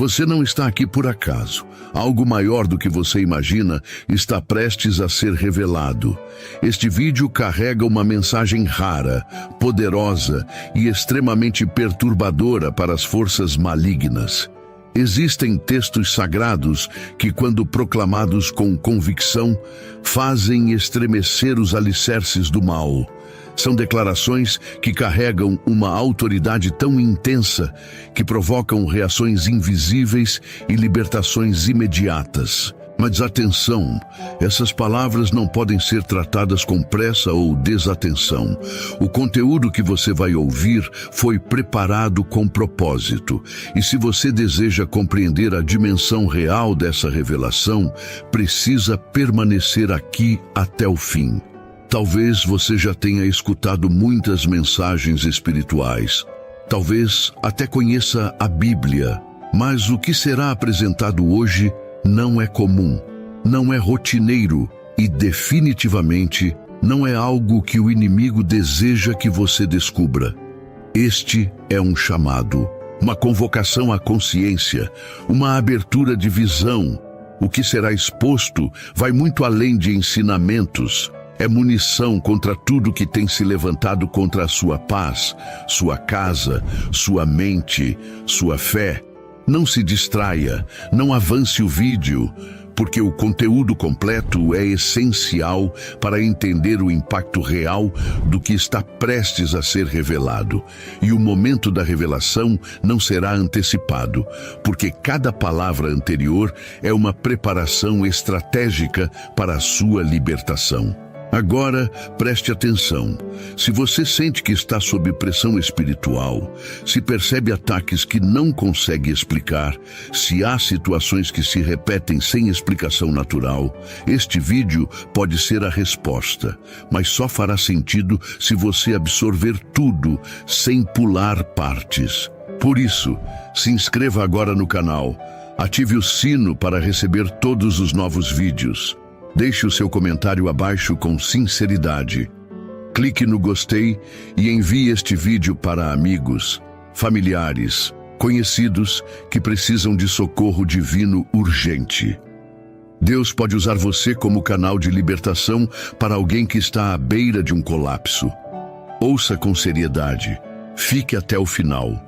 Você não está aqui por acaso. Algo maior do que você imagina está prestes a ser revelado. Este vídeo carrega uma mensagem rara, poderosa e extremamente perturbadora para as forças malignas. Existem textos sagrados que, quando proclamados com convicção, fazem estremecer os alicerces do mal. São declarações que carregam uma autoridade tão intensa que provocam reações invisíveis e libertações imediatas. Mas atenção, essas palavras não podem ser tratadas com pressa ou desatenção. O conteúdo que você vai ouvir foi preparado com propósito. E se você deseja compreender a dimensão real dessa revelação, precisa permanecer aqui até o fim. Talvez você já tenha escutado muitas mensagens espirituais. Talvez até conheça a Bíblia. Mas o que será apresentado hoje não é comum, não é rotineiro e definitivamente não é algo que o inimigo deseja que você descubra. Este é um chamado, uma convocação à consciência, uma abertura de visão. O que será exposto vai muito além de ensinamentos. É munição contra tudo que tem se levantado contra a sua paz, sua casa, sua mente, sua fé. Não se distraia, não avance o vídeo, porque o conteúdo completo é essencial para entender o impacto real do que está prestes a ser revelado. E o momento da revelação não será antecipado, porque cada palavra anterior é uma preparação estratégica para a sua libertação. Agora, preste atenção. Se você sente que está sob pressão espiritual, se percebe ataques que não consegue explicar, se há situações que se repetem sem explicação natural, este vídeo pode ser a resposta, mas só fará sentido se você absorver tudo, sem pular partes. Por isso, se inscreva agora no canal, ative o sino para receber todos os novos vídeos. Deixe o seu comentário abaixo com sinceridade. Clique no gostei e envie este vídeo para amigos, familiares, conhecidos que precisam de socorro divino urgente. Deus pode usar você como canal de libertação para alguém que está à beira de um colapso. Ouça com seriedade. Fique até o final.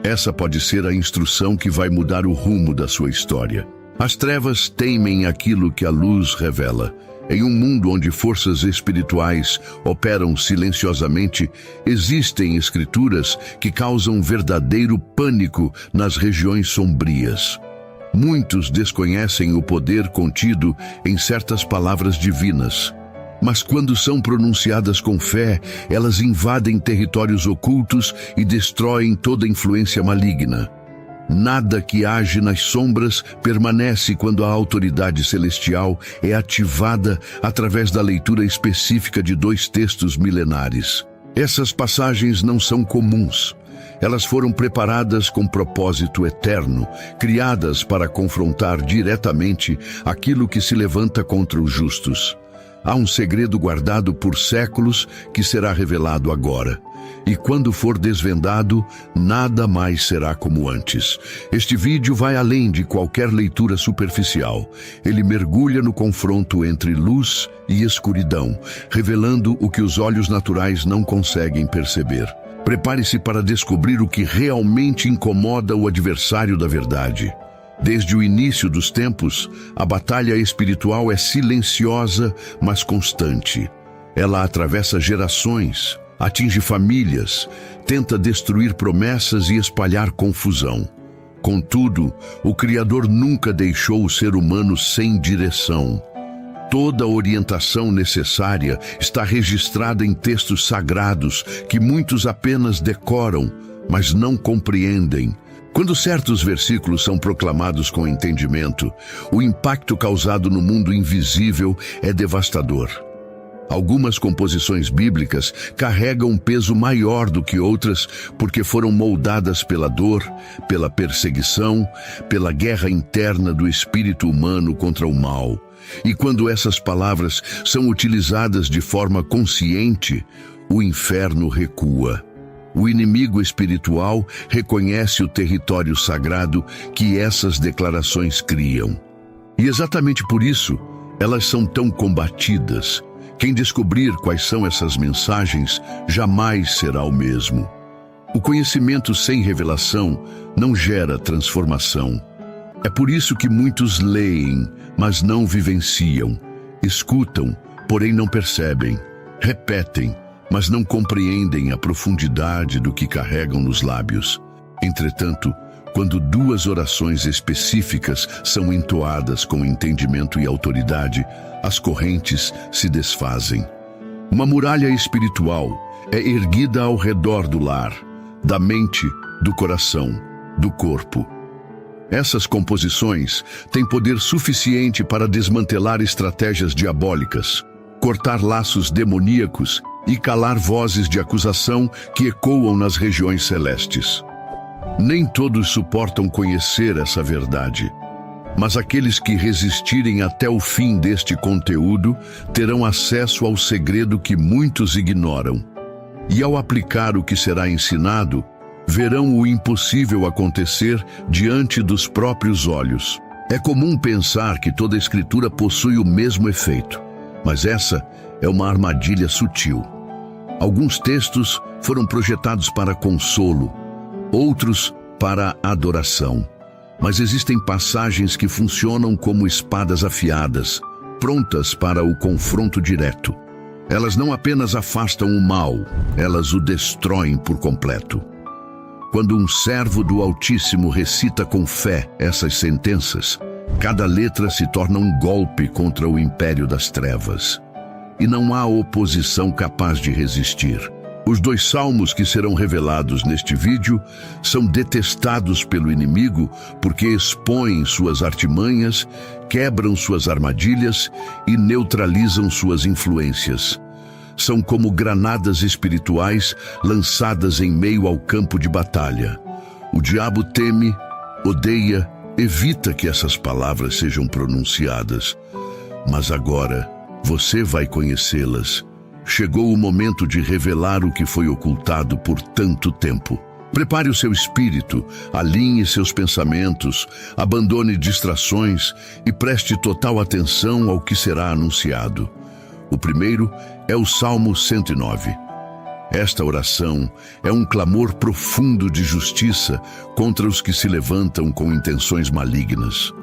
Essa pode ser a instrução que vai mudar o rumo da sua história. As trevas temem aquilo que a luz revela. Em um mundo onde forças espirituais operam silenciosamente, existem escrituras que causam verdadeiro pânico nas regiões sombrias. Muitos desconhecem o poder contido em certas palavras divinas. Mas quando são pronunciadas com fé, elas invadem territórios ocultos e destroem toda influência maligna. Nada que age nas sombras permanece quando a autoridade celestial é ativada através da leitura específica de 2 textos milenares. Essas passagens não são comuns. Elas foram preparadas com propósito eterno, criadas para confrontar diretamente aquilo que se levanta contra os justos. Há um segredo guardado por séculos que será revelado agora. E quando for desvendado, nada mais será como antes. Este vídeo vai além de qualquer leitura superficial. Ele mergulha no confronto entre luz e escuridão, revelando o que os olhos naturais não conseguem perceber. Prepare-se para descobrir o que realmente incomoda o adversário da verdade. Desde o início dos tempos, a batalha espiritual é silenciosa, mas constante. Ela atravessa gerações, atinge famílias, tenta destruir promessas e espalhar confusão. Contudo, o Criador nunca deixou o ser humano sem direção. Toda a orientação necessária está registrada em textos sagrados que muitos apenas decoram, mas não compreendem. Quando certos versículos são proclamados com entendimento, o impacto causado no mundo invisível é devastador. Algumas composições bíblicas carregam um peso maior do que outras porque foram moldadas pela dor, pela perseguição, pela guerra interna do espírito humano contra o mal. E quando essas palavras são utilizadas de forma consciente, o inferno recua. O inimigo espiritual reconhece o território sagrado que essas declarações criam. E exatamente por isso, elas são tão combatidas. Quem descobrir quais são essas mensagens jamais será o mesmo. O conhecimento sem revelação não gera transformação. É por isso que muitos leem, mas não vivenciam. Escutam, porém não percebem. Repetem, mas não compreendem a profundidade do que carregam nos lábios. Entretanto, quando duas orações específicas são entoadas com entendimento e autoridade, as correntes se desfazem. Uma muralha espiritual é erguida ao redor do lar, da mente, do coração, do corpo. Essas composições têm poder suficiente para desmantelar estratégias diabólicas, cortar laços demoníacos e calar vozes de acusação que ecoam nas regiões celestes. Nem todos suportam conhecer essa verdade, mas aqueles que resistirem até o fim deste conteúdo terão acesso ao segredo que muitos ignoram. E ao aplicar o que será ensinado, verão o impossível acontecer diante dos próprios olhos. É comum pensar que toda a escritura possui o mesmo efeito, mas essa é uma armadilha sutil. Alguns textos foram projetados para consolo, outros para adoração. Mas existem passagens que funcionam como espadas afiadas, prontas para o confronto direto. Elas não apenas afastam o mal, elas o destroem por completo. Quando um servo do Altíssimo recita com fé essas sentenças, cada letra se torna um golpe contra o império das trevas. E não há oposição capaz de resistir. Os 2 salmos que serão revelados neste vídeo são detestados pelo inimigo porque expõem suas artimanhas, quebram suas armadilhas e neutralizam suas influências. São como granadas espirituais lançadas em meio ao campo de batalha. O diabo teme, odeia, evita que essas palavras sejam pronunciadas. Mas agora você vai conhecê-las. Chegou o momento de revelar o que foi ocultado por tanto tempo. Prepare o seu espírito, alinhe seus pensamentos, abandone distrações e preste total atenção ao que será anunciado. O primeiro é o Salmo 109. Esta oração é um clamor profundo de justiça contra os que se levantam com intenções malignas.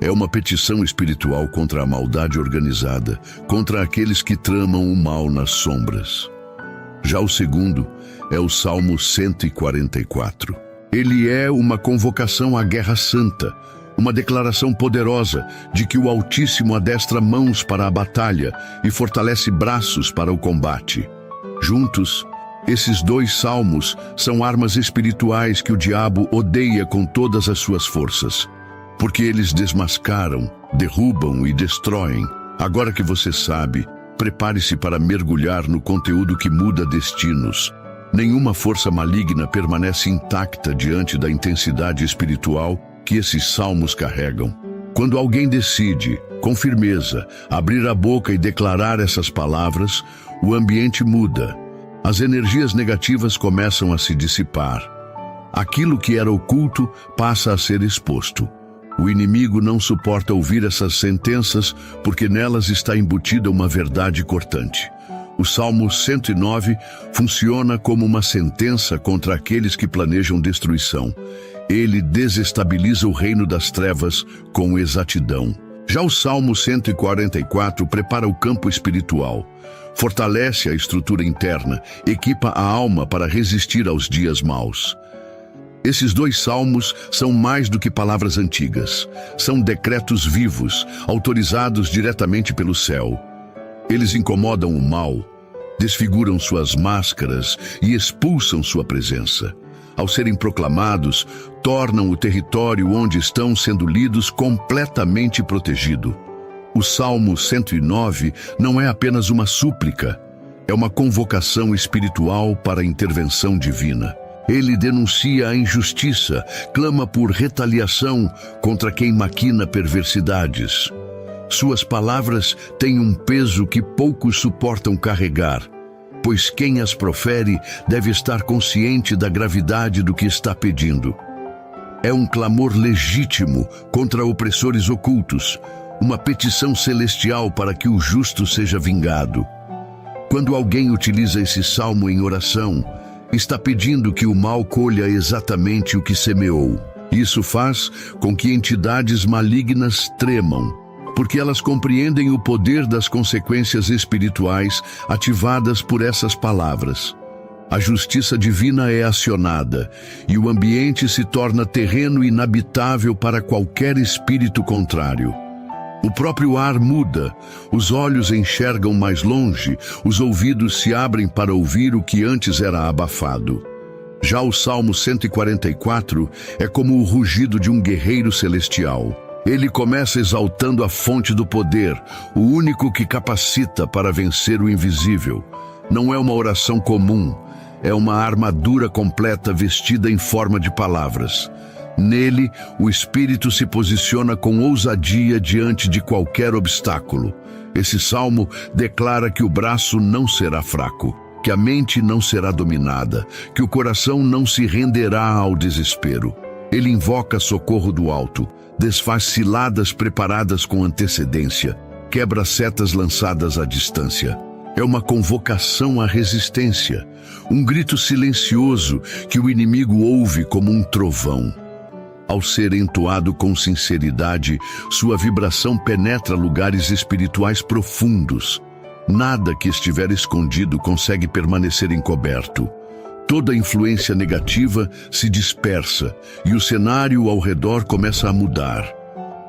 É uma petição espiritual contra a maldade organizada, contra aqueles que tramam o mal nas sombras. Já o segundo é o Salmo 144. Ele é uma convocação à guerra santa, uma declaração poderosa de que o Altíssimo adestra mãos para a batalha e fortalece braços para o combate. Juntos, esses 2 salmos são armas espirituais que o diabo odeia com todas as suas forças. Porque eles desmascaram, derrubam e destroem. Agora que você sabe, prepare-se para mergulhar no conteúdo que muda destinos. Nenhuma força maligna permanece intacta diante da intensidade espiritual que esses salmos carregam. Quando alguém decide, com firmeza, abrir a boca e declarar essas palavras, o ambiente muda. As energias negativas começam a se dissipar. Aquilo que era oculto passa a ser exposto. O inimigo não suporta ouvir essas sentenças porque nelas está embutida uma verdade cortante. O Salmo 109 funciona como uma sentença contra aqueles que planejam destruição. Ele desestabiliza o reino das trevas com exatidão. Já o Salmo 144 prepara o campo espiritual, fortalece a estrutura interna, equipa a alma para resistir aos dias maus. Esses 2 salmos são mais do que palavras antigas. São decretos vivos, autorizados diretamente pelo céu. Eles incomodam o mal, desfiguram suas máscaras e expulsam sua presença. Ao serem proclamados, tornam o território onde estão sendo lidos completamente protegido. O Salmo 109 não é apenas uma súplica, é uma convocação espiritual para a intervenção divina. Ele denuncia a injustiça, clama por retaliação contra quem maquina perversidades. Suas palavras têm um peso que poucos suportam carregar. pois quem as profere deve estar consciente da gravidade do que está pedindo. É um clamor legítimo contra opressores ocultos, uma petição celestial para que o justo seja vingado. Quando alguém utiliza esse salmo em oração, está pedindo que o mal colha exatamente o que semeou. Isso faz com que entidades malignas tremam, porque elas compreendem o poder das consequências espirituais ativadas por essas palavras. A justiça divina é acionada e o ambiente se torna terreno inabitável para qualquer espírito contrário. O próprio ar muda, os olhos enxergam mais longe, os ouvidos se abrem para ouvir o que antes era abafado. Já o Salmo 144 é como o rugido de um guerreiro celestial. Ele começa exaltando a fonte do poder, o único que capacita para vencer o invisível. Não é uma oração comum, é uma armadura completa vestida em forma de palavras. Nele, o Espírito se posiciona com ousadia diante de qualquer obstáculo. Esse salmo declara que o braço não será fraco, que a mente não será dominada, que o coração não se renderá ao desespero. Ele invoca socorro do alto, desfaz ciladas preparadas com antecedência, quebra setas lançadas à distância. É uma convocação à resistência, um grito silencioso que o inimigo ouve como um trovão. Ao ser entoado com sinceridade, sua vibração penetra lugares espirituais profundos. Nada que estiver escondido consegue permanecer encoberto. Toda influência negativa se dispersa e o cenário ao redor começa a mudar.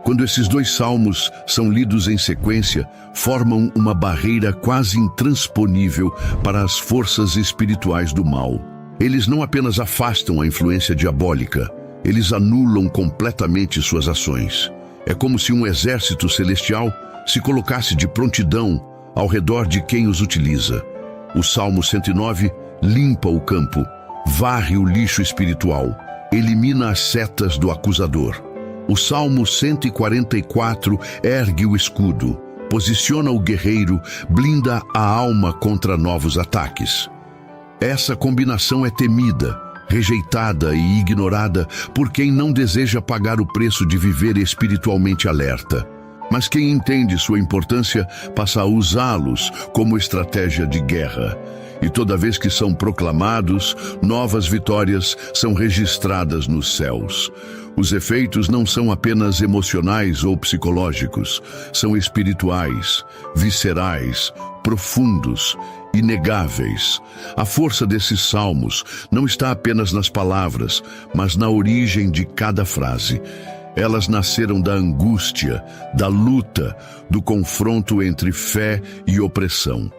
Quando esses dois salmos são lidos em sequência, formam uma barreira quase intransponível para as forças espirituais do mal. Eles não apenas afastam a influência diabólica, eles anulam completamente suas ações. É como se um exército celestial se colocasse de prontidão ao redor de quem os utiliza. O Salmo 109 limpa o campo, varre o lixo espiritual, elimina as setas do acusador. O Salmo 144 ergue o escudo, posiciona o guerreiro, blinda a alma contra novos ataques. Essa combinação é temida, rejeitada e ignorada por quem não deseja pagar o preço de viver espiritualmente alerta. Mas quem entende sua importância passa a usá-los como estratégia de guerra. E toda vez que são proclamados, novas vitórias são registradas nos céus. Os efeitos não são apenas emocionais ou psicológicos, são espirituais, viscerais, profundos, inegáveis. A força desses salmos não está apenas nas palavras, mas na origem de cada frase. Elas nasceram da angústia, da luta, do confronto entre fé e opressão.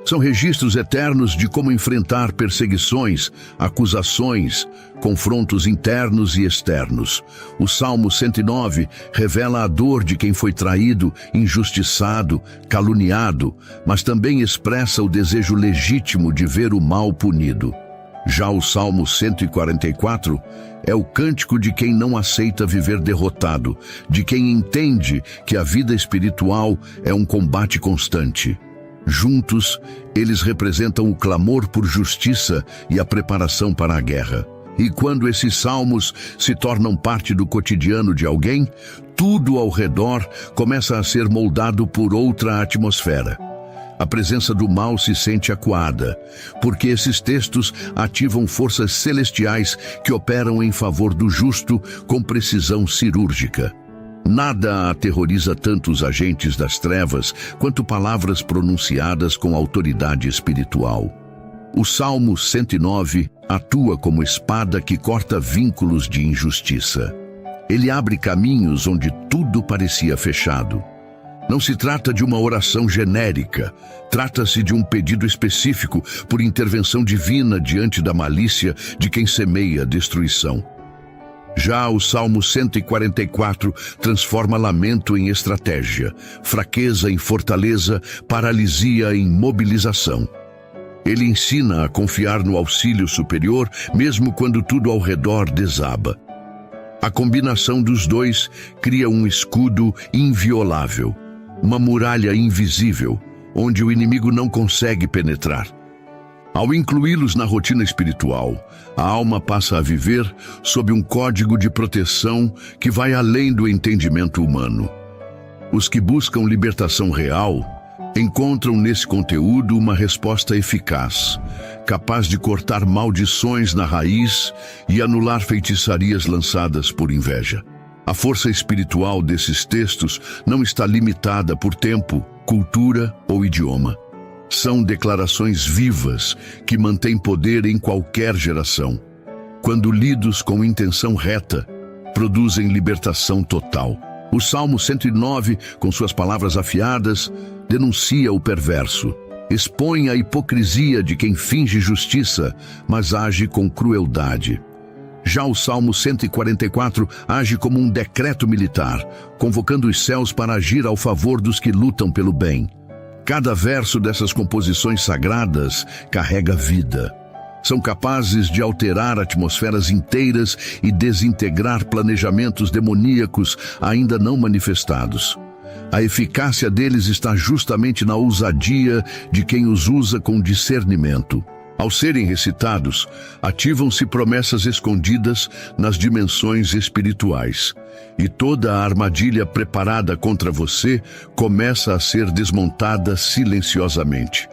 São registros eternos de como enfrentar perseguições, acusações, confrontos internos e externos. O Salmo 109 revela a dor de quem foi traído, injustiçado, caluniado, mas também expressa o desejo legítimo de ver o mal punido. Já o Salmo 144 é o cântico de quem não aceita viver derrotado, de quem entende que a vida espiritual é um combate constante. Juntos, eles representam o clamor por justiça e a preparação para a guerra. E quando esses salmos se tornam parte do cotidiano de alguém, tudo ao redor começa a ser moldado por outra atmosfera. A presença do mal se sente acuada, porque esses textos ativam forças celestiais que operam em favor do justo com precisão cirúrgica. Nada aterroriza tanto os agentes das trevas quanto palavras pronunciadas com autoridade espiritual. O Salmo 109 atua como espada que corta vínculos de injustiça. Ele abre caminhos onde tudo parecia fechado. Não se trata de uma oração genérica, trata-se de um pedido específico por intervenção divina diante da malícia de quem semeia destruição. Já o Salmo 144 transforma lamento em estratégia, fraqueza em fortaleza, paralisia em mobilização. Ele ensina a confiar no auxílio superior, mesmo quando tudo ao redor desaba. A combinação dos dois cria um escudo inviolável, uma muralha invisível, onde o inimigo não consegue penetrar. Ao incluí-los na rotina espiritual, a alma passa a viver sob um código de proteção que vai além do entendimento humano. Os que buscam libertação real encontram nesse conteúdo uma resposta eficaz, capaz de cortar maldições na raiz e anular feitiçarias lançadas por inveja. A força espiritual desses textos não está limitada por tempo, cultura ou idioma. São declarações vivas que mantêm poder em qualquer geração. Quando lidos com intenção reta, produzem libertação total. O Salmo 109, com suas palavras afiadas, denuncia o perverso. Expõe a hipocrisia de quem finge justiça, mas age com crueldade. Já o Salmo 144 age como um decreto militar, convocando os céus para agir ao favor dos que lutam pelo bem. Cada verso dessas composições sagradas carrega vida. São capazes de alterar atmosferas inteiras e desintegrar planejamentos demoníacos ainda não manifestados. A eficácia deles está justamente na ousadia de quem os usa com discernimento. Ao serem recitados, ativam-se promessas escondidas nas dimensões espirituais. E toda a armadilha preparada contra você começa a ser desmontada silenciosamente.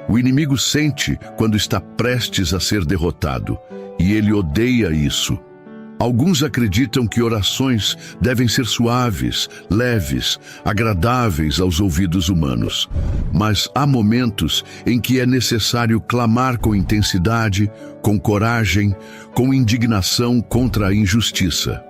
O inimigo sente quando está prestes a ser derrotado, e ele odeia isso. Alguns acreditam que orações devem ser suaves, leves, agradáveis aos ouvidos humanos. Mas há momentos em que é necessário clamar com intensidade, com coragem, com indignação contra a injustiça.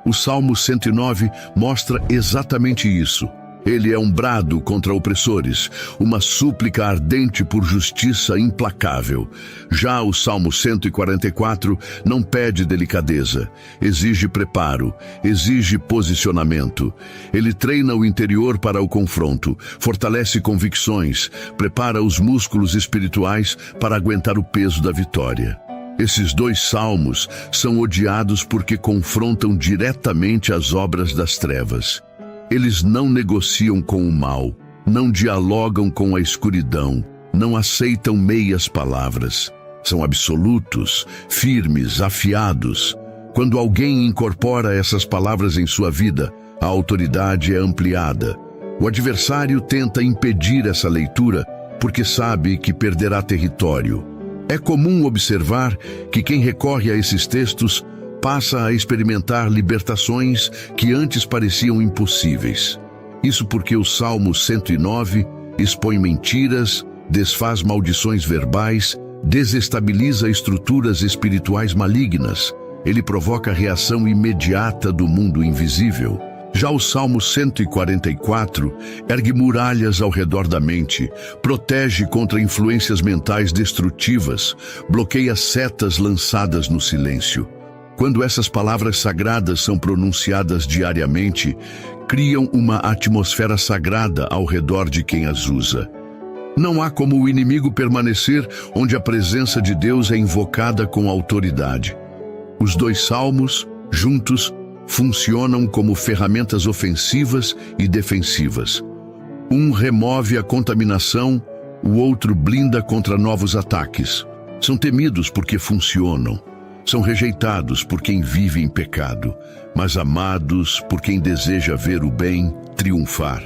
O Salmo 109 mostra exatamente isso. Ele é um brado contra opressores, uma súplica ardente por justiça implacável. Já o Salmo 144 não pede delicadeza, exige preparo, exige posicionamento. Ele treina o interior para o confronto, fortalece convicções, prepara os músculos espirituais para aguentar o peso da vitória. Esses dois salmos são odiados porque confrontam diretamente as obras das trevas. Eles não negociam com o mal, não dialogam com a escuridão, não aceitam meias palavras. São absolutos, firmes, afiados. Quando alguém incorpora essas palavras em sua vida, a autoridade é ampliada. O adversário tenta impedir essa leitura porque sabe que perderá território. É comum observar que quem recorre a esses textos passa a experimentar libertações que antes pareciam impossíveis. Isso porque o Salmo 109 expõe mentiras, desfaz maldições verbais, desestabiliza estruturas espirituais malignas. Ele provoca a reação imediata do mundo invisível. Já o Salmo 144 ergue muralhas ao redor da mente, protege contra influências mentais destrutivas, bloqueia setas lançadas no silêncio. Quando essas palavras sagradas são pronunciadas diariamente, criam uma atmosfera sagrada ao redor de quem as usa. Não há como o inimigo permanecer onde a presença de Deus é invocada com autoridade. Os dois salmos, juntos, funcionam como ferramentas ofensivas e defensivas. Um remove a contaminação, o outro blinda contra novos ataques. São temidos porque funcionam. São rejeitados por quem vive em pecado, mas amados por quem deseja ver o bem triunfar.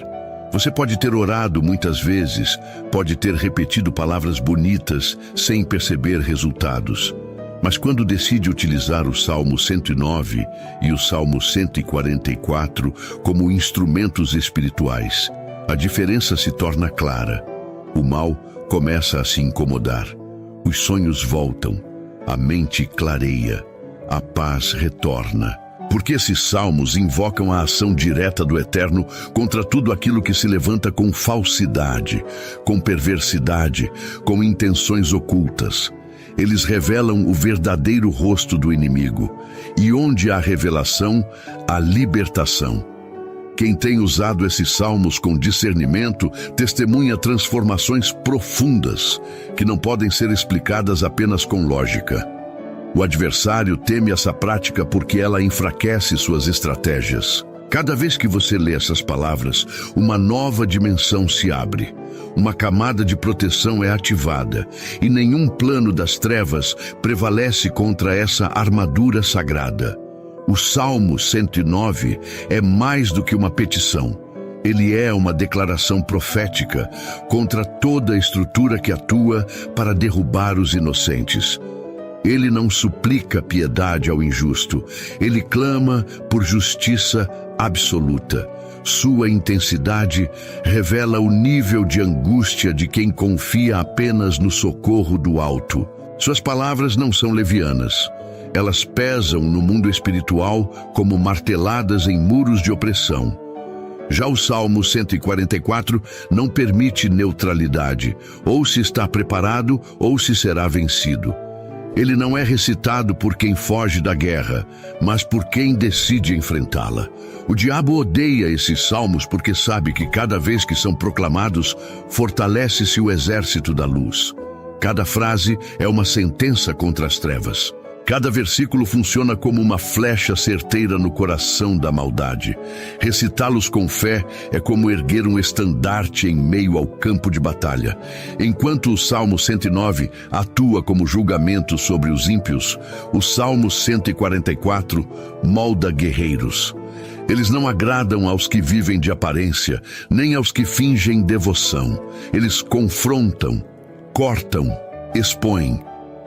Você pode ter orado muitas vezes, pode ter repetido palavras bonitas sem perceber resultados. Mas quando decide utilizar o Salmo 109 e o Salmo 144 como instrumentos espirituais, a diferença se torna clara. O mal começa a se incomodar. Os sonhos voltam. A mente clareia, a paz retorna. Porque esses salmos invocam a ação direta do Eterno contra tudo aquilo que se levanta com falsidade, com perversidade, com intenções ocultas. Eles revelam o verdadeiro rosto do inimigo. E onde há revelação, há libertação. Quem tem usado esses salmos com discernimento testemunha transformações profundas que não podem ser explicadas apenas com lógica. O adversário teme essa prática porque ela enfraquece suas estratégias. Cada vez que você lê essas palavras, uma nova dimensão se abre. Uma camada de proteção é ativada, e nenhum plano das trevas prevalece contra essa armadura sagrada. O Salmo 109 é mais do que uma petição. Ele é uma declaração profética contra toda a estrutura que atua para derrubar os inocentes. Ele não suplica piedade ao injusto, ele clama por justiça absoluta. Sua intensidade revela o nível de angústia de quem confia apenas no socorro do alto. Suas palavras não são levianas. Elas pesam no mundo espiritual como marteladas em muros de opressão. Já o Salmo 144 não permite neutralidade, ou se está preparado ou se será vencido. Ele não é recitado por quem foge da guerra, mas por quem decide enfrentá-la. O diabo odeia esses salmos porque sabe que cada vez que são proclamados, fortalece-se o exército da luz. Cada frase é uma sentença contra as trevas. Cada versículo funciona como uma flecha certeira no coração da maldade. Recitá-los com fé é como erguer um estandarte em meio ao campo de batalha. Enquanto o Salmo 109 atua como julgamento sobre os ímpios, o Salmo 144 molda guerreiros. Eles não agradam aos que vivem de aparência, nem aos que fingem devoção. Eles confrontam, cortam, expõem.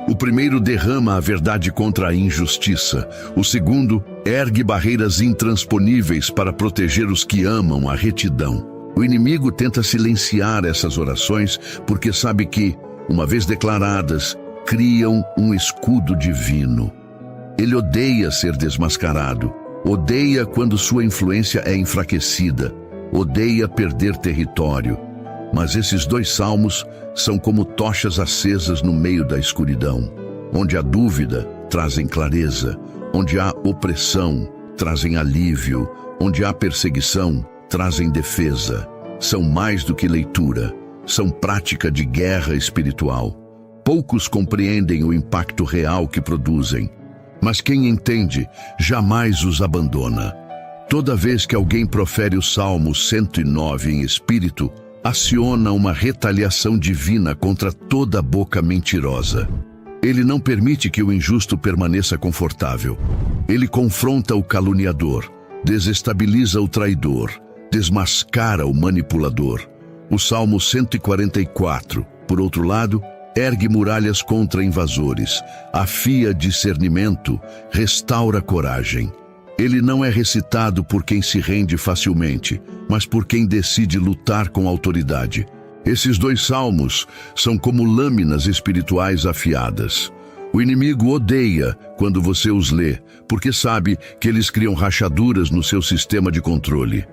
O primeiro derrama a verdade contra a injustiça. O segundo ergue barreiras intransponíveis para proteger os que amam a retidão. O inimigo tenta silenciar essas orações porque sabe que, uma vez declaradas, criam um escudo divino. Ele odeia ser desmascarado, odeia quando sua influência é enfraquecida, odeia perder território. Mas esses dois salmos são como tochas acesas no meio da escuridão. Onde há dúvida, trazem clareza. Onde há opressão, trazem alívio. Onde há perseguição, trazem defesa. São mais do que leitura, são prática de guerra espiritual. Poucos compreendem o impacto real que produzem, mas quem entende jamais os abandona. Toda vez que alguém profere o Salmo 109 em espírito, aciona uma retaliação divina contra toda boca mentirosa. Ele não permite que o injusto permaneça confortável. Ele confronta o caluniador, desestabiliza o traidor, desmascara o manipulador. O Salmo 144, por outro lado, ergue muralhas contra invasores, afia discernimento, restaura coragem. Ele não é recitado por quem se rende facilmente, mas por quem decide lutar com autoridade. Esses dois salmos são como lâminas espirituais afiadas. O inimigo odeia quando você os lê, porque sabe que eles criam rachaduras no seu sistema de controle.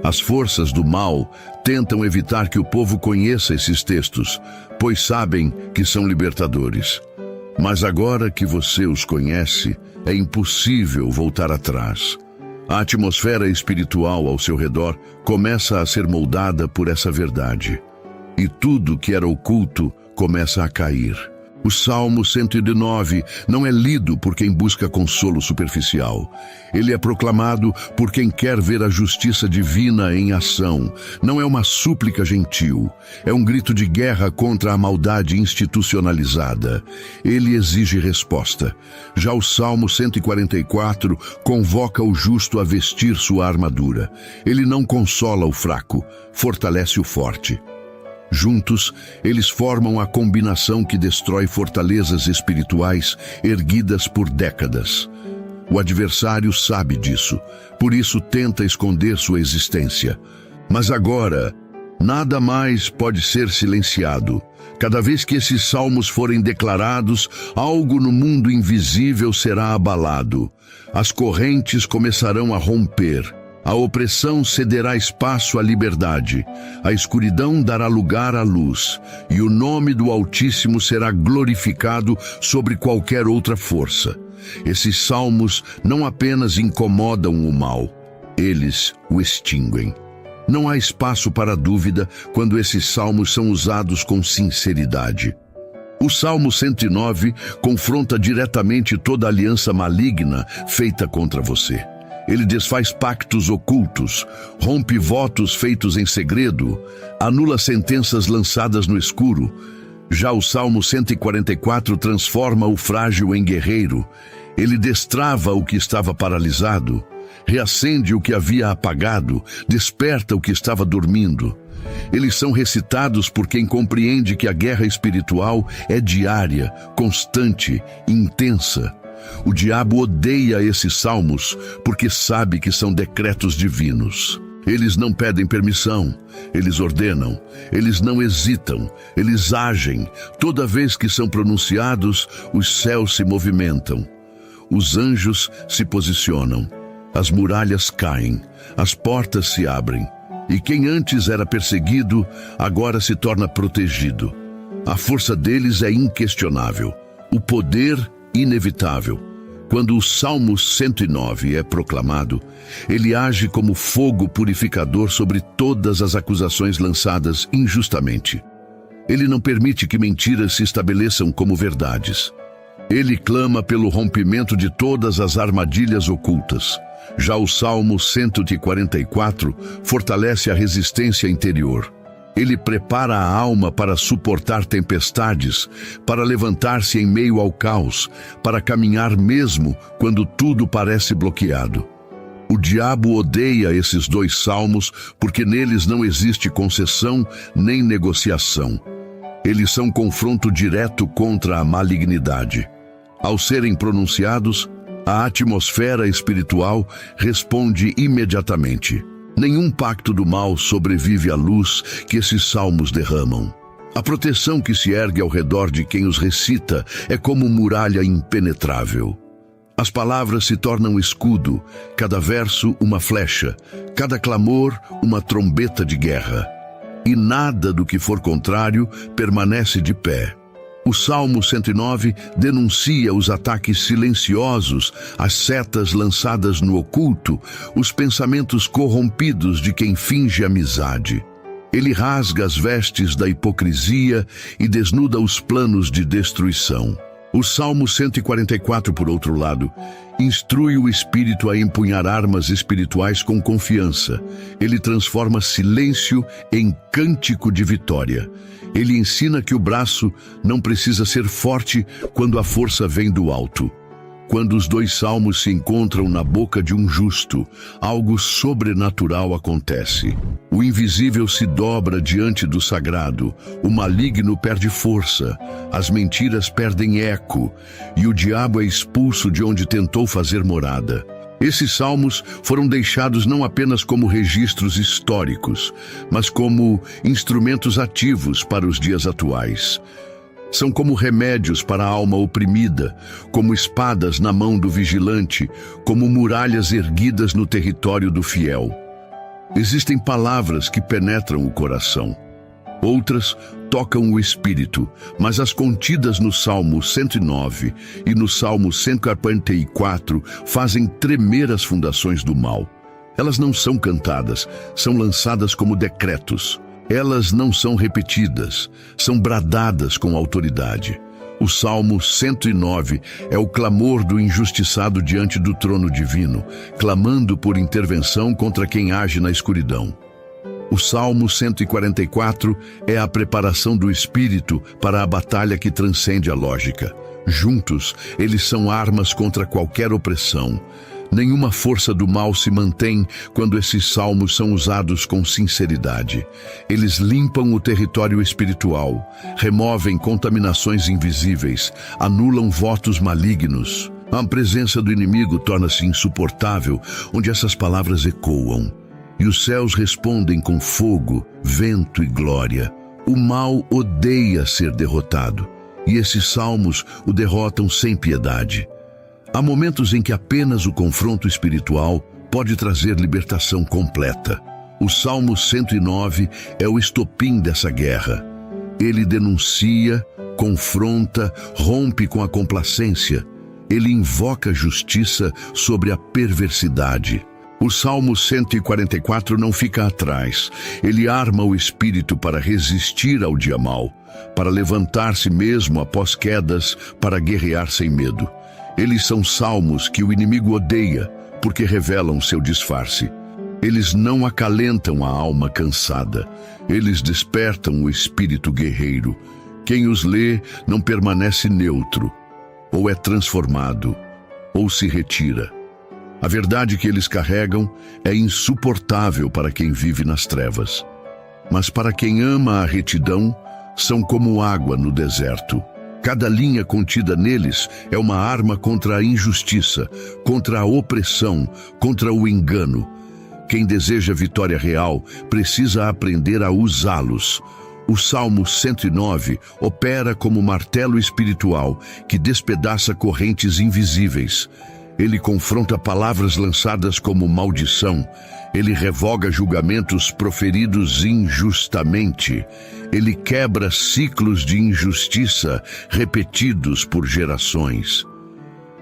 As forças do mal tentam evitar que o povo conheça esses textos, pois sabem que são libertadores. Mas agora que você os conhece, é impossível voltar atrás. A atmosfera espiritual ao seu redor começa a ser moldada por essa verdade. E tudo que era oculto começa a cair. O Salmo 109 não é lido por quem busca consolo superficial. Ele é proclamado por quem quer ver a justiça divina em ação. Não é uma súplica gentil. É um grito de guerra contra a maldade institucionalizada. Ele exige resposta. Já o Salmo 144 convoca o justo a vestir sua armadura. Ele não consola o fraco, fortalece o forte. Juntos, eles formam a combinação que destrói fortalezas espirituais erguidas por décadas. O adversário sabe disso, por isso tenta esconder sua existência. Mas agora, nada mais pode ser silenciado. Cada vez que esses salmos forem declarados, algo no mundo invisível será abalado. As correntes começarão a romper. A opressão cederá espaço à liberdade, a escuridão dará lugar à luz, e o nome do Altíssimo será glorificado sobre qualquer outra força. Esses salmos não apenas incomodam o mal, eles o extinguem. Não há espaço para dúvida quando esses salmos são usados com sinceridade. O Salmo 109 confronta diretamente toda aliança maligna feita contra você. Ele desfaz pactos ocultos, rompe votos feitos em segredo, anula sentenças lançadas no escuro. Já o Salmo 144 transforma o frágil em guerreiro. Ele destrava o que estava paralisado, reacende o que havia apagado, desperta o que estava dormindo. Eles são recitados por quem compreende que a guerra espiritual é diária, constante, intensa. O diabo odeia esses salmos porque sabe que são decretos divinos. Eles não pedem permissão, eles ordenam, eles não hesitam, eles agem. Toda vez que são pronunciados, os céus se movimentam. Os anjos se posicionam, as muralhas caem, as portas se abrem. E quem antes era perseguido, agora se torna protegido. A força deles é inquestionável, o poder inevitável. Quando o Salmo 109 é proclamado, ele age como fogo purificador sobre todas as acusações lançadas injustamente. Ele não permite que mentiras se estabeleçam como verdades. Ele clama pelo rompimento de todas as armadilhas ocultas. Já o Salmo 144 fortalece a resistência interior. Ele prepara a alma para suportar tempestades, para levantar-se em meio ao caos, para caminhar mesmo quando tudo parece bloqueado. O diabo odeia esses dois salmos porque neles não existe concessão nem negociação. Eles são confronto direto contra a malignidade. Ao serem pronunciados, a atmosfera espiritual responde imediatamente. Nenhum pacto do mal sobrevive à luz que esses salmos derramam. A proteção que se ergue ao redor de quem os recita é como muralha impenetrável. As palavras se tornam escudo, cada verso uma flecha, cada clamor uma trombeta de guerra. E nada do que for contrário permanece de pé. O Salmo 109 denuncia os ataques silenciosos, as setas lançadas no oculto, os pensamentos corrompidos de quem finge amizade. Ele rasga as vestes da hipocrisia e desnuda os planos de destruição. O Salmo 144, por outro lado, instrui o espírito a empunhar armas espirituais com confiança. Ele transforma silêncio em cântico de vitória. Ele ensina que o braço não precisa ser forte quando a força vem do alto. Quando os dois salmos se encontram na boca de um justo, algo sobrenatural acontece. O invisível se dobra diante do sagrado, o maligno perde força, as mentiras perdem eco, e o diabo é expulso de onde tentou fazer morada. Esses salmos foram deixados não apenas como registros históricos, mas como instrumentos ativos para os dias atuais. São como remédios para a alma oprimida, como espadas na mão do vigilante, como muralhas erguidas no território do fiel. Existem palavras que penetram o coração. Outras tocam o espírito, mas as contidas no Salmo 109 e no Salmo 144 fazem tremer as fundações do mal. Elas não são cantadas, são lançadas como decretos. Elas não são repetidas, são bradadas com autoridade. O Salmo 109 é o clamor do injustiçado diante do trono divino, clamando por intervenção contra quem age na escuridão. O Salmo 144 é a preparação do espírito para a batalha que transcende a lógica. Juntos, eles são armas contra qualquer opressão. Nenhuma força do mal se mantém quando esses salmos são usados com sinceridade. Eles limpam o território espiritual, removem contaminações invisíveis, anulam votos malignos. A presença do inimigo torna-se insuportável, onde essas palavras ecoam. E os céus respondem com fogo, vento e glória. O mal odeia ser derrotado, e esses salmos o derrotam sem piedade. Há momentos em que apenas o confronto espiritual pode trazer libertação completa. O Salmo 109 é o estopim dessa guerra. Ele denuncia, confronta, rompe com a complacência. Ele invoca justiça sobre a perversidade. O Salmo 144 não fica atrás. Ele arma o espírito para resistir ao dia mau, para levantar-se mesmo após quedas, para guerrear sem medo. Eles são salmos que o inimigo odeia, porque revelam seu disfarce. Eles não acalentam a alma cansada. Eles despertam o espírito guerreiro. Quem os lê não permanece neutro, ou é transformado, ou se retira. A verdade que eles carregam é insuportável para quem vive nas trevas. Mas para quem ama a retidão, são como água no deserto. Cada linha contida neles é uma arma contra a injustiça, contra a opressão, contra o engano. Quem deseja vitória real precisa aprender a usá-los. O Salmo 109 opera como martelo espiritual que despedaça correntes invisíveis. Ele confronta palavras lançadas como maldição. Ele revoga julgamentos proferidos injustamente. Ele quebra ciclos de injustiça repetidos por gerações.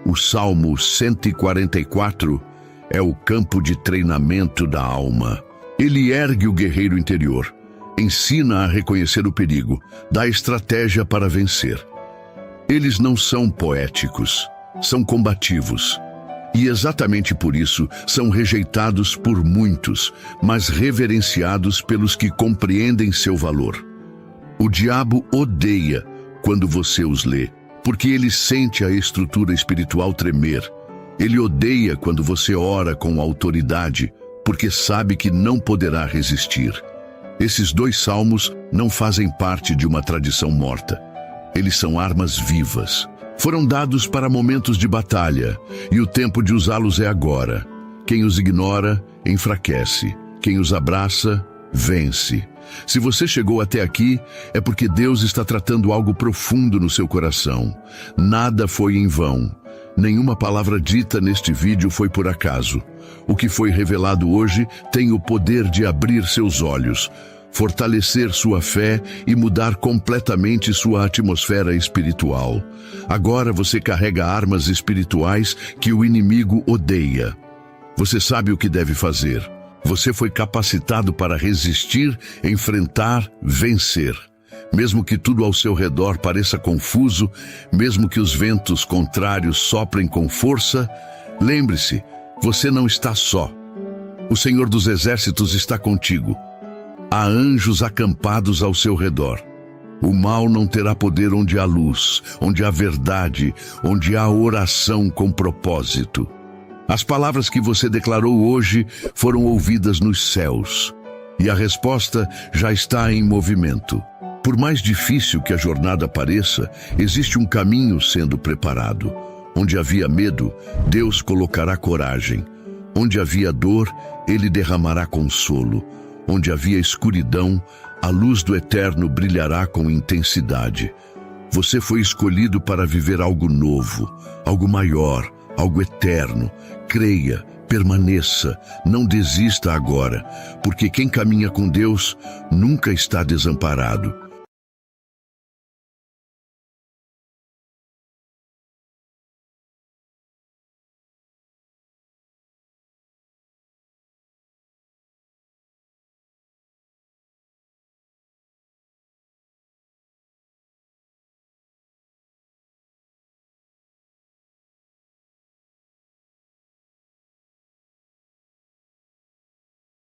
O Salmo 144 é o campo de treinamento da alma. Ele ergue o guerreiro interior, ensina a reconhecer o perigo, dá estratégia para vencer. Eles não são poéticos, são combativos. E exatamente por isso são rejeitados por muitos, mas reverenciados pelos que compreendem seu valor. O diabo odeia quando você os lê, porque ele sente a estrutura espiritual tremer. Ele odeia quando você ora com autoridade, porque sabe que não poderá resistir. Esses 2 salmos não fazem parte de uma tradição morta. Eles são armas vivas. Foram dados para momentos de batalha, e o tempo de usá-los é agora. Quem os ignora, enfraquece. Quem os abraça, vence. Se você chegou até aqui, é porque Deus está tratando algo profundo no seu coração. Nada foi em vão. Nenhuma palavra dita neste vídeo foi por acaso. O que foi revelado hoje tem o poder de abrir seus olhos, fortalecer sua fé e mudar completamente sua atmosfera espiritual. Agora você carrega armas espirituais que o inimigo odeia. Você sabe o que deve fazer. Você foi capacitado para resistir, enfrentar, vencer. Mesmo que tudo ao seu redor pareça confuso, mesmo que os ventos contrários soprem com força, lembre-se, você não está só. O Senhor dos Exércitos está contigo. Há anjos acampados ao seu redor. O mal não terá poder onde há luz, onde há verdade, onde há oração com propósito. As palavras que você declarou hoje foram ouvidas nos céus, e a resposta já está em movimento. Por mais difícil que a jornada pareça, existe um caminho sendo preparado. Onde havia medo, Deus colocará coragem. Onde havia dor, Ele derramará consolo. Onde havia escuridão, a luz do Eterno brilhará com intensidade. Você foi escolhido para viver algo novo, algo maior, algo eterno. Creia, permaneça, não desista agora, porque quem caminha com Deus nunca está desamparado.